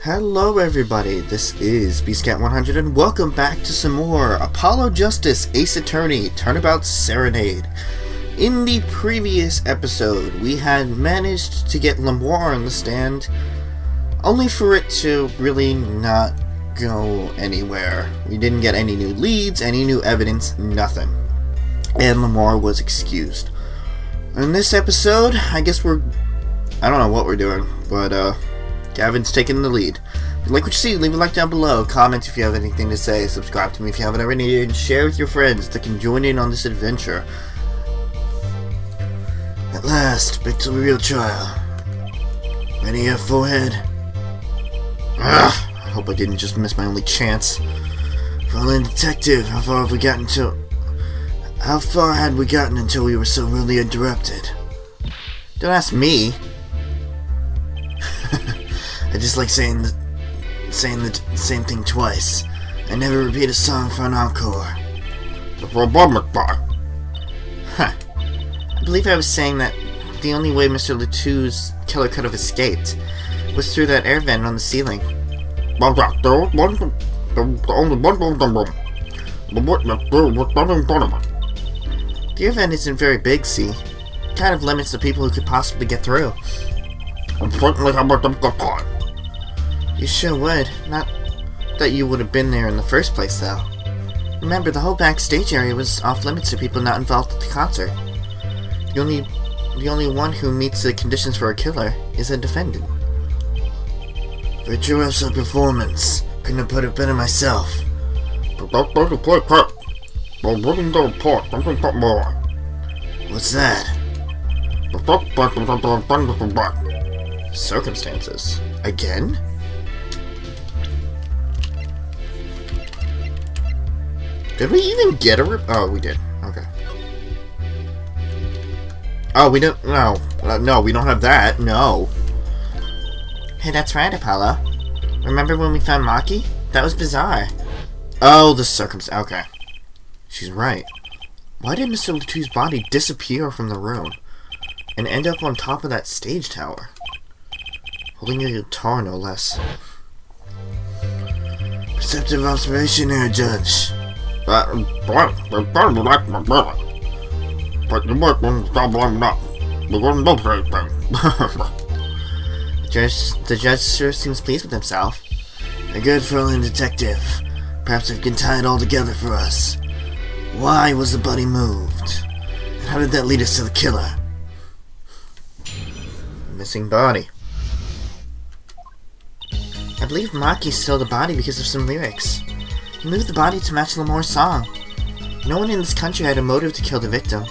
Hello everybody, this is BeastCat100 and welcome back to some more Apollo Justice Ace Attorney Turnabout Serenade. In the previous episode, we had managed to get Lamar on the stand, only for it to really not go anywhere. We didn't get any new leads, any new evidence, nothing. And Lamar was excused. In this episode, I guess I don't know what we're doing, but Gavin's taking the lead. If you like what you see, leave a like down below, comment if you have anything to say, subscribe to me if you haven't already, and share with your friends that can join in on this adventure. At last, back to the real trial. Ready here, forehead? I hope I didn't just miss my only chance. Fallen detective, how far had we gotten until we were so rudely interrupted? Don't ask me. I just like saying the same thing twice. I never repeat a song for an encore. Huh. I believe I was saying that the only way Mr. Latou's killer could have escaped was through that air vent on the ceiling. The air vent isn't very big, see? It kind of limits the people who could possibly get through. You sure would. Not that you would have been there in the first place, though. Remember, the whole backstage area was off limits to people not involved with the concert. The only one who meets the conditions for a killer is a defendant. Virtuoso performance. Couldn't have put it better myself. What's that? Circumstances. Again? Did we even get a oh, we did. Okay. Oh, we don't. No. No, we don't have that. No. Hey, that's right, Apollo. Remember when we found Maki? That was bizarre. Oh, the circumstance. Okay. She's right. Why did Mr. Latou's body disappear from the room and end up on top of that stage tower? Holding a guitar, no less. Perceptive observation here, Judge. The judge sure seems pleased with himself. A good Furling detective. Perhaps we can tie it all together for us. Why was the body moved? And how did that lead us to the killer? Missing body. I believe Maki stole the body because of some lyrics. He moved the body to match Lamar's song. No one in this country had a motive to kill the victim,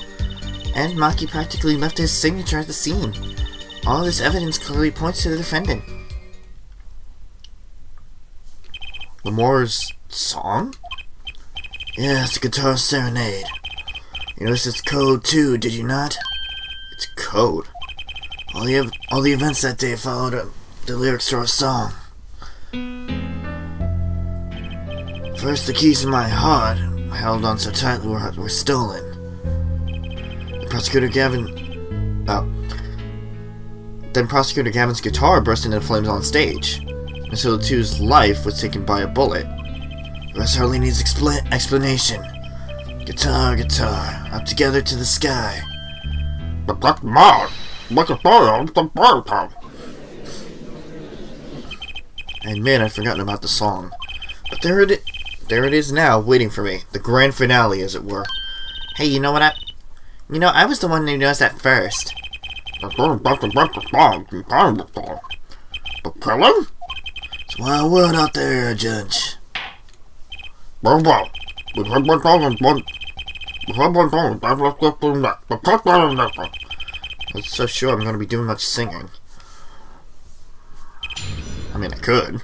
and Maki practically left his signature at the scene. All this evidence clearly points to the defendant. Lamar's song? Yeah, it's a guitar serenade. You noticed it's code too, did you not? It's code. All the events that day followed the lyrics to our song. First, the keys to my heart, held on so tightly, were stolen. Then Prosecutor Gavin's guitar burst into flames on stage. Mr. Latou's life was taken by a bullet. The rest hardly needs explanation. Guitar, guitar, up together to the sky. But that's mine. I admit I'd forgotten about the song. But there it is now, waiting for me. The grand finale, as it were. Hey, you know what I was the one who noticed that first. The killer? It's a wild world out there, Judge. I'm not so sure I'm going to be doing much singing. I mean, I could.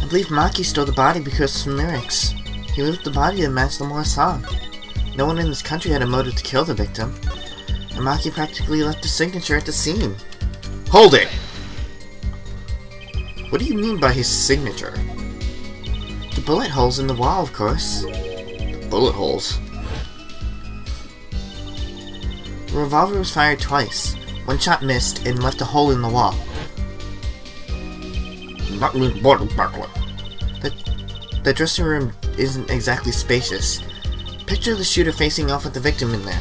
I believe Maki stole the body because of some lyrics. He moved the body to match Lamar's song. No one in this country had a motive to kill the victim, and Maki practically left his signature at the scene. Hold it! What do you mean by his signature? The bullet holes in the wall, of course. The bullet holes? The revolver was fired twice. One shot missed and left a hole in the wall. The dressing room isn't exactly spacious. Picture the shooter facing off with the victim in there.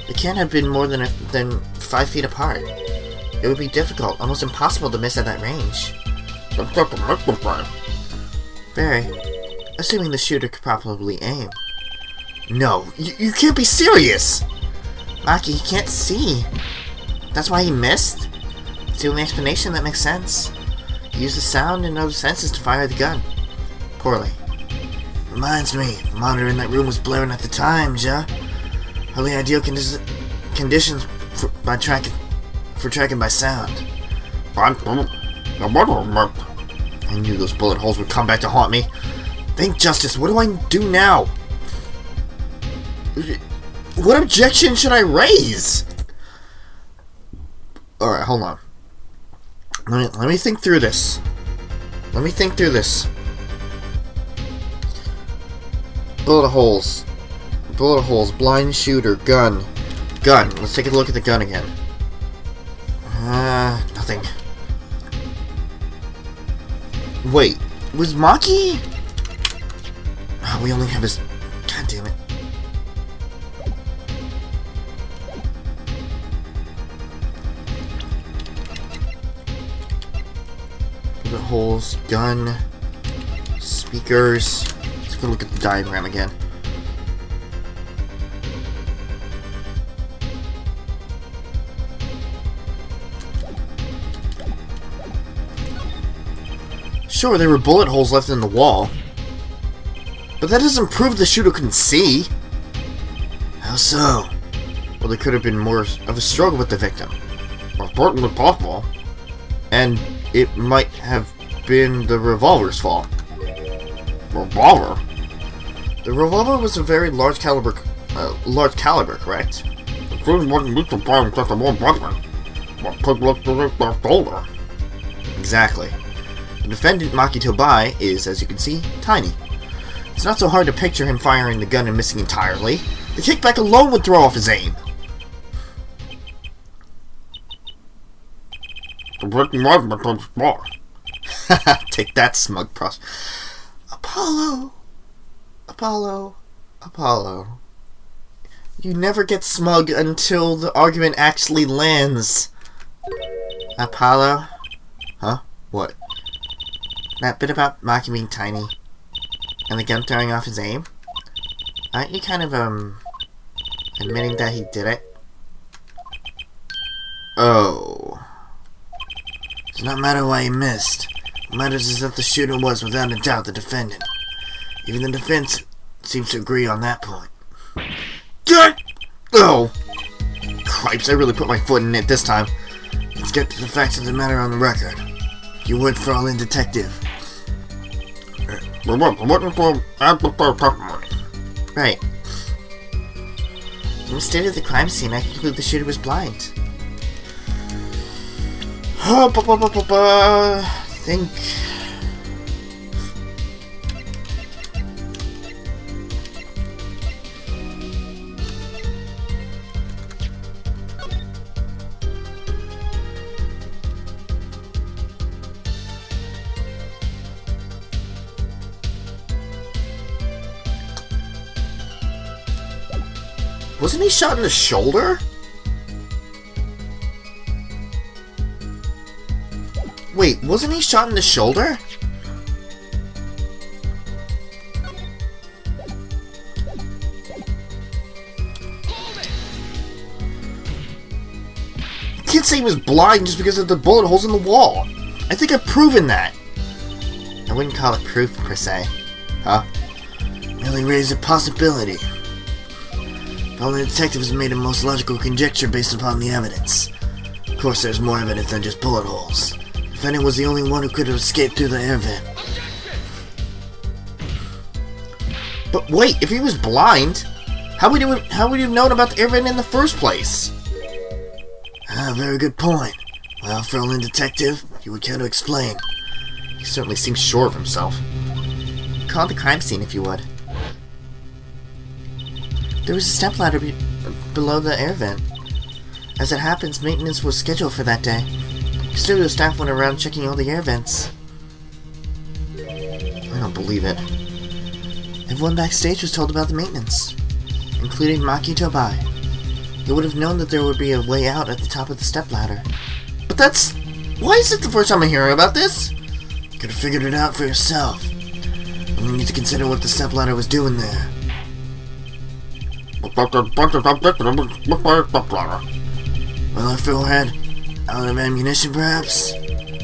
They can't have been more than 5 feet apart. It would be difficult, almost impossible to miss at that range. Very. Assuming the shooter could probably aim. No, you can't be serious! Maki, he can't see. That's why he missed? It's the only explanation that makes sense. He used the sound and other senses to fire the gun. Poorly. Reminds me, the monitor in that room was blaring at the time, ja? Only ideal conditions for tracking by sound. I knew those bullet holes would come back to haunt me. Thank justice, what do I do now? What objection should I raise? Alright, hold on. Let me think through this. Bullet holes, blind shooter, gun. Let's take a look at the gun again. Nothing. Wait, was Maki? Oh, we only have his... God damn it. Bullet holes, gun, speakers. Let's go look at the diagram again. Sure, there were bullet holes left in the wall, but that doesn't prove the shooter couldn't see. How so? Well, there could have been more of a struggle with the victim. Certainly possible. And it might have been the revolver's fault. Revolver? The revolver was a very large caliber, correct? Exactly. The defendant, Maki Tobai, is, as you can see, tiny. It's not so hard to picture him firing the gun and missing entirely. The kickback alone would throw off his aim. Take that, smug pros. Apollo. You never get smug until the argument actually lands. Apollo? Huh? What? That bit about Maki being tiny and the gun throwing off his aim? Aren't you kind of, admitting that he did it? Oh. It does not matter why he missed. What matters is that the shooter was, without a doubt, the defendant. Even the defense seems to agree on that point. Oh! Cripes, I really put my foot in it this time. Let's get to the facts of the matter on the record. You would fall in, detective. Right. From the state of the crime scene, I conclude the shooter was blind. Think. Wasn't he shot in the shoulder? Wait, wasn't he shot in the shoulder? You can't say he was blind just because of the bullet holes in the wall. I think I've proven that. I wouldn't call it proof, per se. Huh? Merely raised a possibility. Only the detective has made a most logical conjecture based upon the evidence. Of course, there's more evidence than just bullet holes. The defendant was the only one who could have escaped through the air vent. But wait, if he was blind, how would he have known about the air vent in the first place? Ah, very good point. Well, Ferlin detective, you would care to explain. He certainly seems sure of himself. Call the crime scene if you would. There was a step ladder below the air vent. As it happens, maintenance was scheduled for that day. Custodial staff went around checking all the air vents. I don't believe it. Everyone backstage was told about the maintenance, including Maki Tobai. They would have known that there would be a way out at the top of the stepladder. But that's... Why is it the first time I'm hearing about this? You could have figured it out for yourself. You need to consider what the stepladder was doing there. Well, I feel ahead. Out of ammunition, perhaps?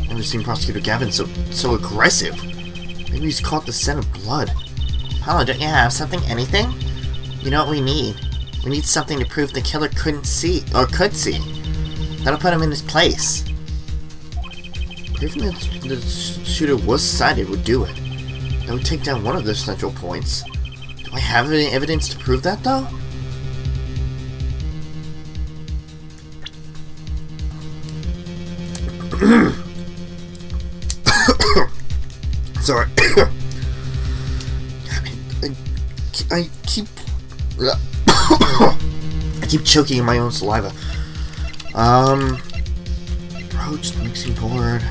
Never seen Prosecutor Gavin so aggressive. Maybe he's caught the scent of blood. Paolo, don't you have something? Anything? You know what we need? We need something to prove the killer couldn't see, or could see. That'll put him in his place. Proving that the shooter was sighted would do it. That would take down one of the central points. Do I have any evidence to prove that, though? Sorry. I keep choking in my own saliva. Approach the mixing board.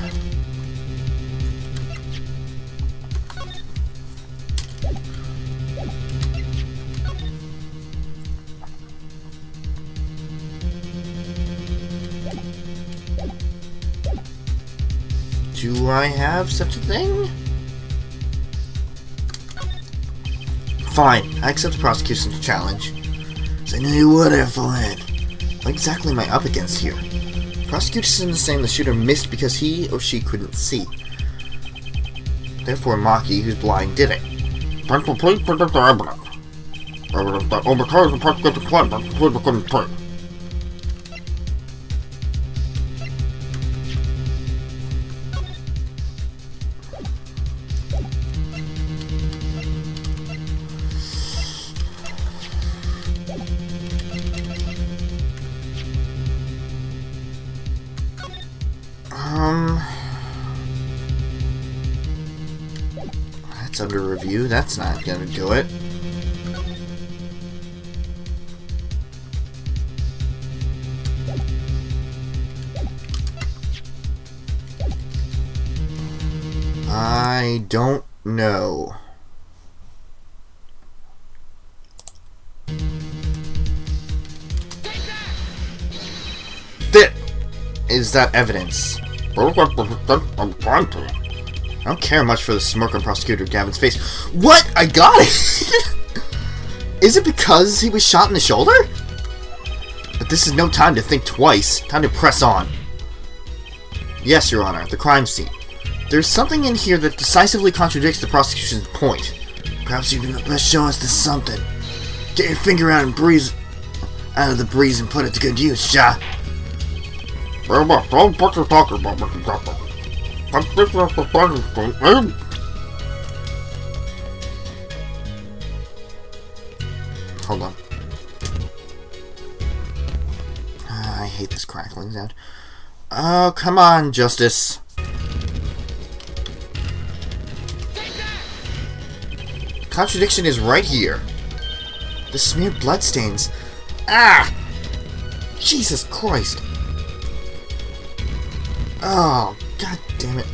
Do I have such a thing? Fine, I accept the prosecution's challenge. So I knew you would have, Flynn. What exactly am I up against here? Prosecution is saying the shooter missed because he or she couldn't see. Therefore, Maki, who's blind, did it. That's under review. That's not gonna do it. I don't know. That is that evidence. I don't care much for the smirk on Prosecutor Gavin's face. What? I got it! Is it because he was shot in the shoulder? But this is no time to think twice. Time to press on. Yes, Your Honor, the crime scene. There's something in here that decisively contradicts the prosecution's point. Perhaps you can best show us this something. Get your finger out and breeze out of the breeze and put it to good use, Sha. Very much. Don't put your talking about Mr. Doctor. Hold on. I hate this crackling sound. Oh, come on, Justice. Contradiction is right here. The smeared bloodstains. Ah! Jesus Christ. Oh, god damn it.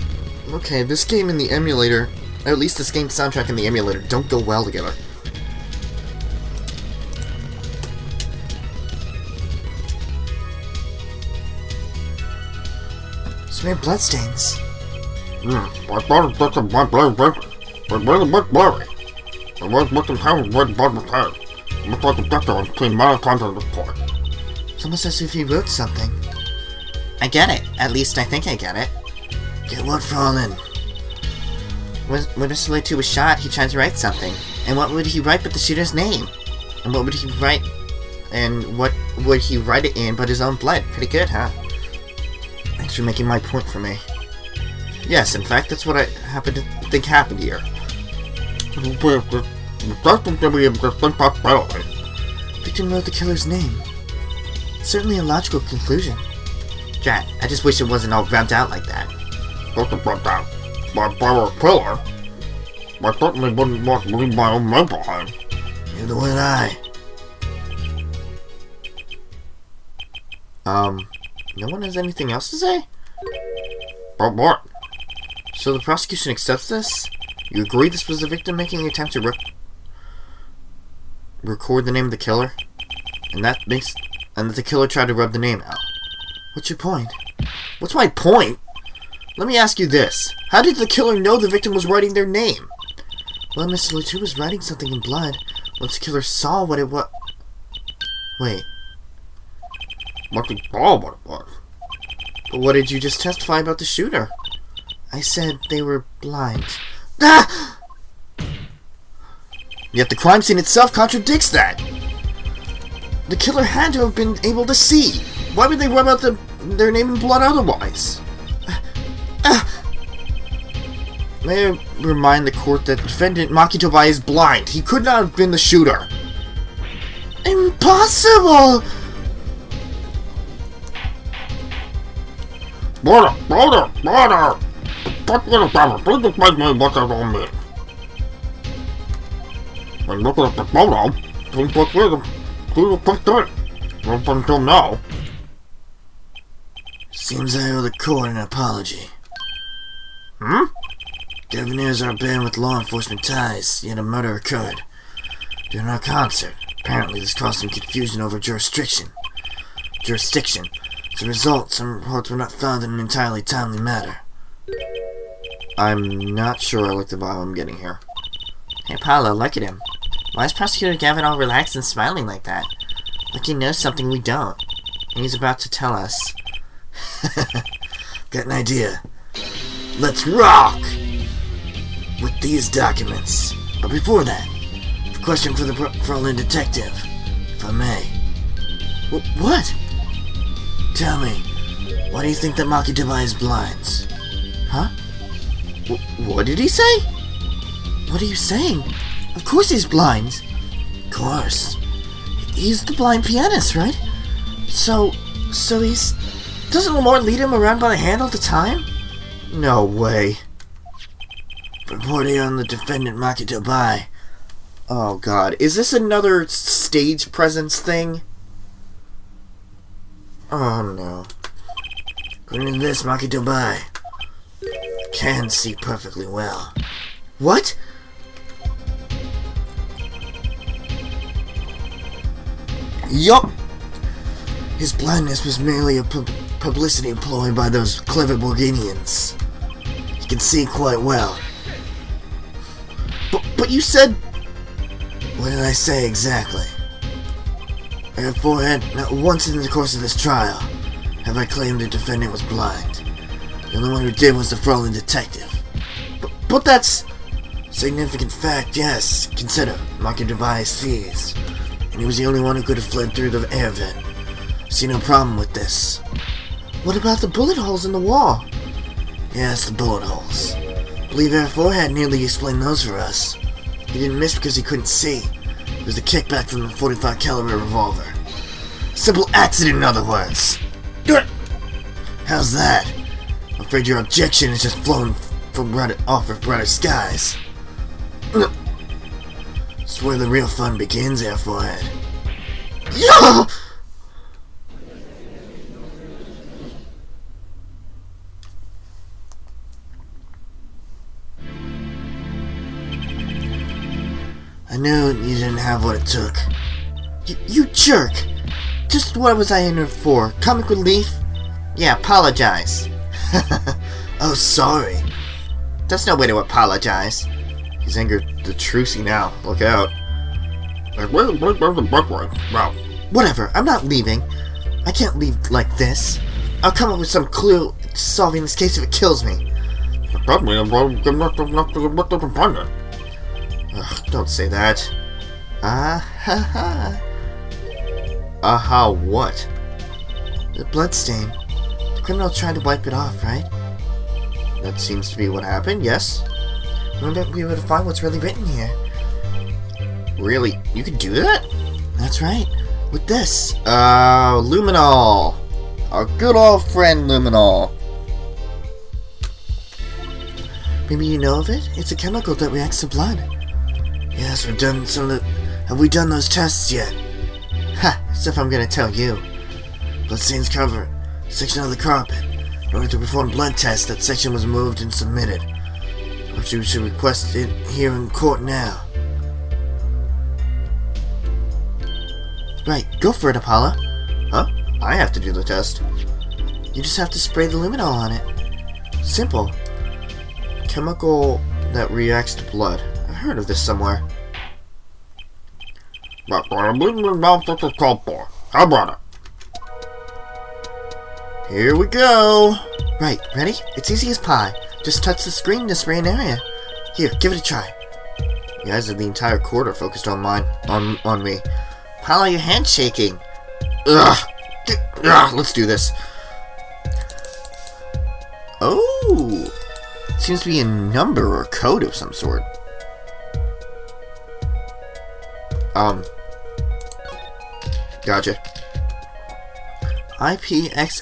Okay, this game and the emulator, or at least this game soundtrack and the emulator, don't go well together. Smeared bloodstains. I thought it was my blood but really much blurry. It was looking how it was above his head. It looked like the doctor was clean many times on this point. It's almost as if he wrote something. I get it. At least I think I get it. Get what, Frolin? When Mr. 2 was shot, he tried to write something. And what would he write but the shooter's name? And what would he write? And what would he write it in but his own blood? Pretty good, huh? Thanks for making my point for me. Yes, in fact, that's what I happen to think happened here. Victim wrote the killer's name. It's certainly a logical conclusion. Drat, I just wish it wasn't all rubbed out like that. Wasn't rubbed out. But if I were a killer, I certainly wouldn't want to leave my own name behind. Neither would I. No one has anything else to say? But what? So the prosecution accepts this? You agree this was the victim making an attempt to record the name of the killer? And that the killer tried to rub the name out. What's your point? What's my point? Let me ask you this. How did the killer know the victim was writing their name? Well, Mr. Luchu was writing something in blood. Once the killer saw what it was... Wait. What the ball what it was? But what did you just testify about the shooter? I said they were blind. Ah! Yet the crime scene itself contradicts that. The killer had to have been able to see. Why would they rub out their name in blood otherwise? May I remind the court that defendant Makitobai is blind. He could not have been the shooter. Impossible! Brother! What will happen? Please explain me what that all means. When looking at the photo, seems like we're the quick thing. Up until now. Seems I owe the court an apology. Debonaires are a band with law enforcement ties, yet a murder occurred during our concert. Apparently this caused some confusion over jurisdiction. As a result, some reports were not found in an entirely timely manner. I'm not sure I like the vibe I'm getting here. Hey Paolo, look at him. Why is Prosecutor Gavin all relaxed and smiling like that? Like he knows something we don't. And he's about to tell us. Got an idea. Let's rock! With these documents. But before that, a question for the Berlin detective, if I may. What? Tell me, why do you think that Makitobai is blind? Huh? What did he say? What are you saying? Of course he's blind. Of course. He's the blind pianist, right? So he's... Doesn't Lamar lead him around by the hand all the time? No way. Reporting on the defendant Makitobai. Oh god, is this another stage presence thing? Oh no. According to this, Makitobai can see perfectly well. What? Yup! His blindness was merely a publicity ploy by those clever Borginians. He can see quite well. But you said... What did I say exactly? I forehead, not once in the course of this trial have I claimed the defendant was blind. The only one who did was the Frolin detective. But that's... Significant fact, yes. Consider, Makitobai sees. And he was the only one who could have fled through the air vent. See no problem with this. What about the bullet holes in the wall? Yes, the bullet holes. I believe Air Forehead nearly explained those for us. He didn't miss because he couldn't see. It was the kickback from the 45 caliber revolver. A simple accident, in other words. How's that? I'm afraid your objection is just flown from off of brighter skies. It's where the real fun begins, Air Forehead. Yeah! I knew you didn't have what it took. You jerk! Just what was I in here for? Comic relief? Yeah, apologize. Oh, sorry. That's no way to apologize. He's angered the Trucy now. Look out. Where's the book right? Wow. Whatever, I'm not leaving. I can't leave like this. I'll come up with some clue to solving this case if it kills me. That means I'm not to find it. Ugh, don't say that. Ah-ha-ha. Aha, what? The bloodstain. The criminal tried to wipe it off, right? That seems to be what happened, yes. We might be able to find what's really written here. Really? You can do that? That's right. With this. Luminol. Our good old friend Luminol. Maybe you know of it? It's a chemical that reacts to blood. Yes, we've done some of the... Have we done those tests yet? Ha! As if I'm gonna tell you. Bloodstains cover section of the carpet. In order to perform blood tests, that section was moved and submitted. Perhaps you should request it here in court now. Right, go for it, Apollo. Huh? I have to do the test. You just have to spray the luminol on it. Simple. Chemical that reacts to blood. I've heard of this somewhere. That's what I believe in mouth that's a call for. How about it? Here we go! Right, ready? It's easy as pie. Just touch the screen to spray an area. Here, give it a try. The eyes of the entire court are focused on me. Apollo, your hand's shaking. Ugh! Let's do this. Oh! It seems to be a number or code of some sort. Gotcha. ip.7.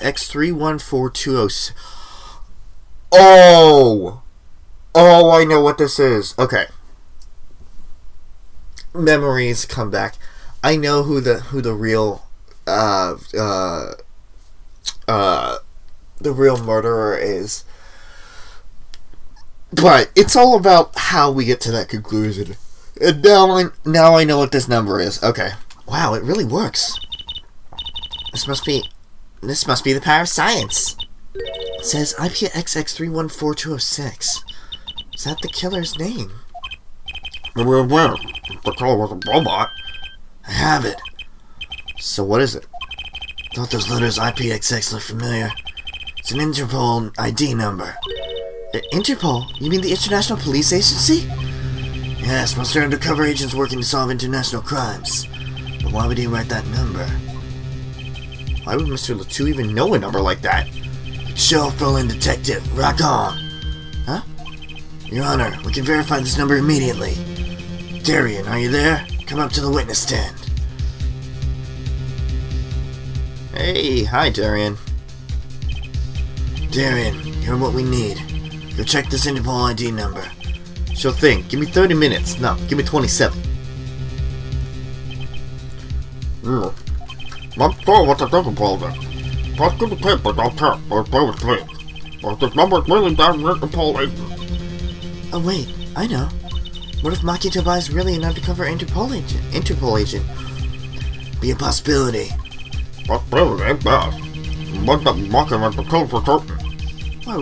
Oh! Oh, I know what this is. Okay. Memories come back. I know who the real the real murderer is. But it's all about how we get to that conclusion. And now I know what this number is. Okay. Wow, it really works. This must be the power of science. It says ip.7. Is that the killer's name? We're aware. The killer was a robot. I have it. So what is it? Thought those letters IPXX look familiar. It's an Interpol ID number. Interpol? You mean the International Police Agency? Yes, most undercover agents working to solve international crimes. But why would he write that number? Why would Mr. Latou even know a number like that? Show Ferlin Detective, rock on! Huh? Your Honor, we can verify this number immediately. Darian, are you there? Come up to the witness stand. Hey, hi Darian. Darian, you're what we need. Go check this Interpol ID number. Sure thing. Give me 30 minutes. No, give me 27. I'm sorry what I think about it. Let's get the paper, I'll tell, or play with please. But this number is really down Interpol agent. Oh wait, I know. What if Maki Tobai is really an undercover Interpol agent? Be a possibility. Possibility ain't bad. What's that mocking at the code for certain? Why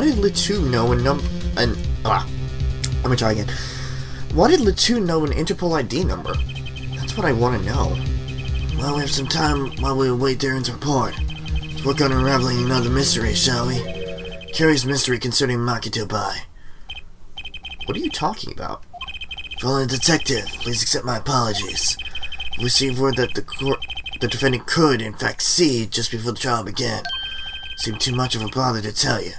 did Latou know a number? Let me try again. Why did Latou know an Interpol ID number? That's what I want to know. Well, we have some time while we await Darren's report. Let's work on unraveling another mystery, shall we? Curious mystery concerning Maki Tobai. What are you talking about? Fellow detective, please accept my apologies. We received word that the defendant could, in fact, see just before the trial began. Seemed too much of a bother to tell you.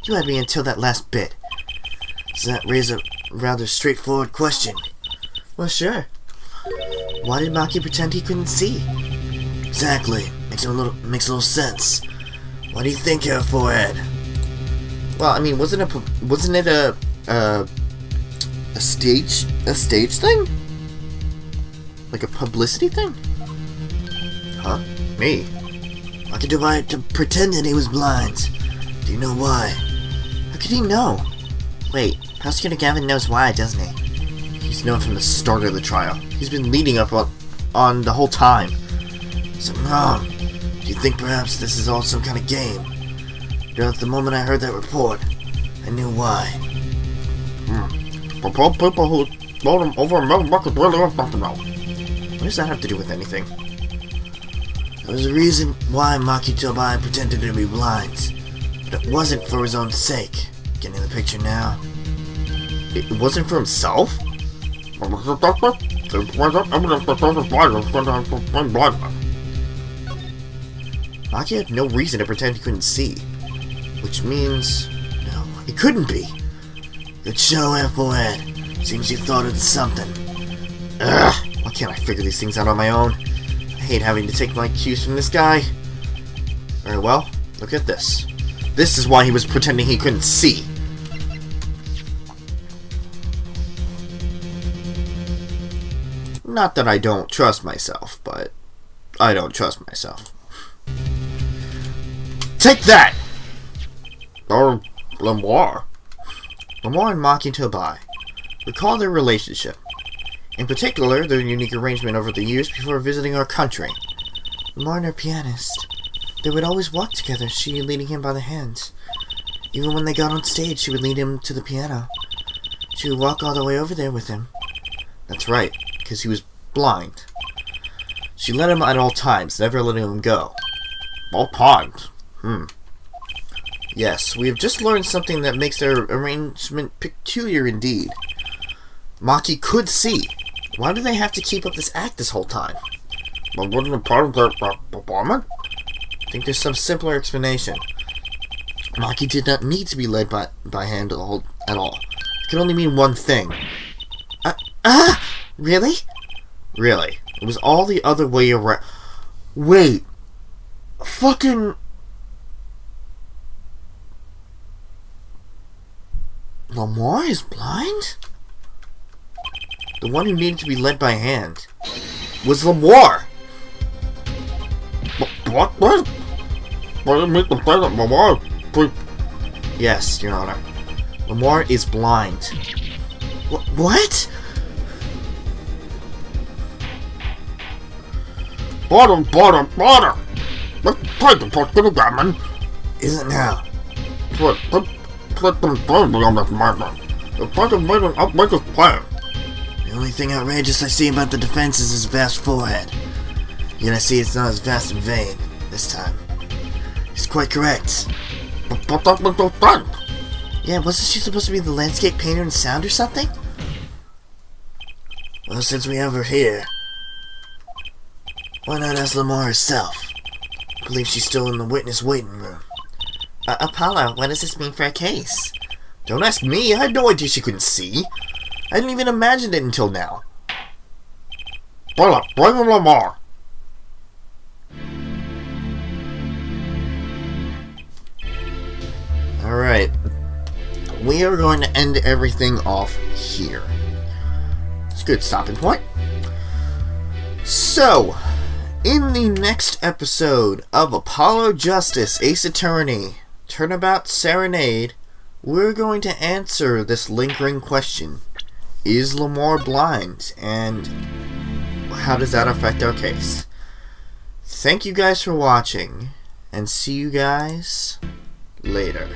You had me until that last bit. Does that raise a rather straightforward question? Well, sure. Why did Maki pretend he couldn't see? Exactly. Makes a little sense. What do you think, Herr Forehead? Well, I mean, wasn't it a stage thing? Like a publicity thing? Huh? Me? Maki Tobai pretended he was blind. Do you know why? How could he know? Wait, Prosecutor Gavin knows why, doesn't he? He's known from the start of the trial. He's been leading up on the whole time. Something wrong. Do you think perhaps this is all some kind of game? You know, at the moment I heard that report, I knew why. But both people who told him over a million buckets really want something else. What does that have to do with anything? There was a reason why Maki Tobai pretended to be blind. But it wasn't for his own sake. Getting the picture now? It wasn't for himself? Maki had no reason to pretend he couldn't see. Which means... no, it couldn't be. Good show, Forehead. Seems you thought of something. Ugh, why can't I figure these things out on my own? I hate having to take my cues from this guy. Very well, look at this. This is why he was pretending he couldn't see. Not that I don't trust myself, but I don't trust myself. Take that! Lamar. Lamar and Maki Tobai recall their relationship. In particular, their unique arrangement over the years before visiting our country. Lamar and her pianist. They would always walk together, she leading him by the hand. Even when they got on stage, she would lead him to the piano. She would walk all the way over there with him. That's right, because he was blind. She led him at all times, never letting him go. All times? Yes, we have just learned something that makes their arrangement peculiar indeed. Maki could see. Why do they have to keep up this act this whole time? But wasn't it part of their performance? I think there's some simpler explanation. Maki did not need to be led by hand at all. It could only mean one thing. Really? Really. It was all the other way around. Wait. Fucking... Lamar is blind? The one who needed to be led by hand was Lamar! What? What do you mean to say that Lamar? Yes, Your Honor. Lamar is blind. What? Border! Let's take the first to gammon. Isn't now. Let them burn me on this matter. The president made an outrageous plan. The only thing outrageous I see about the defense is his vast forehead. Yet I see it's not as vast in vain, this time. He's quite correct. But that makes no sense. Yeah, wasn't she supposed to be the landscape painter in sound or something? Well, since we have her here, why not ask Lamar herself? I believe she's still in the witness waiting room. Apollo, what does this mean for our case? Don't ask me, I had no idea she couldn't see. I didn't even imagine it until now. Bring in Lamar. Alright. We are going to end everything off here. It's a good stopping point. So, in the next episode of Apollo Justice Ace Attorney, Turnabout Serenade, we're going to answer this lingering question. Is Lamar blind? And how does that affect our case? Thank you guys for watching, and see you guys later.